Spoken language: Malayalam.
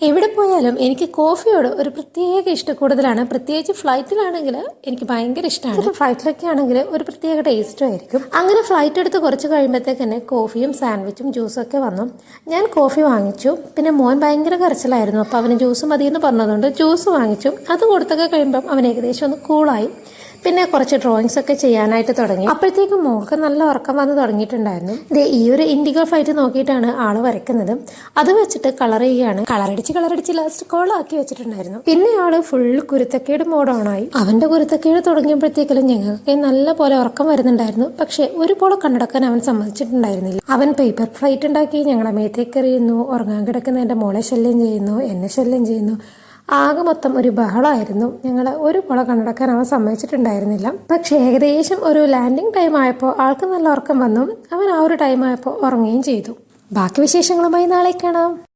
എവിടെ പോയാലും എനിക്ക് കോഫിയോട് ഒരു പ്രത്യേക ഇഷ്ടക്കൂടുതലാണ്. പ്രത്യേകിച്ച് ഫ്ലൈറ്റിലാണെങ്കിൽ എനിക്ക് ഭയങ്കര ഇഷ്ടമാണ്. ഫ്ലൈറ്റിലൊക്കെ ആണെങ്കിൽ ഒരു പ്രത്യേക ടേസ്റ്റും ആയിരിക്കും. അങ്ങനെ ഫ്ലൈറ്റ് എടുത്ത് കുറച്ച് കഴിയുമ്പോഴത്തേക്ക് തന്നെ കോഫിയും സാൻഡ്വിച്ചും ജ്യൂസും ഒക്കെ വന്നു. ഞാൻ കോഫി വാങ്ങിച്ചു. പിന്നെ മോൻ ഭയങ്കര കരച്ചിലായിരുന്നു. അപ്പോൾ അവന് ജ്യൂസ് മതിയെന്ന് പറഞ്ഞതുകൊണ്ട് ജ്യൂസ് വാങ്ങിച്ചു. അത് കൊടുത്തൊക്കെ കഴിയുമ്പം അവൻ ഏകദേശം ഒന്ന് കൂളായി. പിന്നെ കുറച്ച് ഡ്രോയിങ്സ് ഒക്കെ ചെയ്യാനായിട്ട് തുടങ്ങി. അപ്പോഴത്തേക്കും മോൾക്ക് നല്ല ഉറക്കം വന്ന് തുടങ്ങിയിട്ടുണ്ടായിരുന്നു. ഈ ഒരു ഇൻഡിഗോ ഫ്ലൈറ്റ് നോക്കിയിട്ടാണ് ആള് വരയ്ക്കുന്നത്. അത് വെച്ചിട്ട് കളർ ചെയ്യുകയാണ്. കളറടിച്ച് ലാസ്റ്റ് കോളാക്കി വെച്ചിട്ടുണ്ടായിരുന്നു. പിന്നെ ആള് ഫുൾ കുരുത്തക്കേട് മോഡ് ഓണായി. അവന്റെ കുരുത്തക്കേട് തുടങ്ങിയപ്പോഴത്തേക്കും ഞങ്ങൾക്ക് നല്ല പോലെ ഉറക്കം വരുന്നുണ്ടായിരുന്നു. പക്ഷെ ഒരു പോളെ കണ്ണടക്കാൻ അവൻ സമ്മതിച്ചിട്ടുണ്ടായിരുന്നില്ല. അവൻ പേപ്പർ ഫ്ലൈറ്റ് ഉണ്ടാക്കി ഞങ്ങളെ മേത്തേക്ക് എറിയുന്നു. ഉറങ്ങാൻ കിടക്കുന്ന എൻ്റെ മോളെ ശല്യം ചെയ്യുന്നു, എന്നെ ശല്യം ചെയ്യുന്നു. ആകെ മൊത്തം ഒരു ബഹളമായിരുന്നു. ഞങ്ങൾ ഒരു പുള കണ്ണടക്കാൻ അവൻ സമ്മതിച്ചിട്ടുണ്ടായിരുന്നില്ല. പക്ഷേ ഏകദേശം ഒരു ലാൻഡിങ് ടൈം ആയപ്പോൾ ആൾക്ക് നല്ല ഉറക്കം വന്നു. അവൻ ആ ഒരു ടൈം ആയപ്പോൾ ഉറങ്ങുകയും ചെയ്തു. ബാക്കി വിശേഷങ്ങളുമായി നാളെ കാണാം.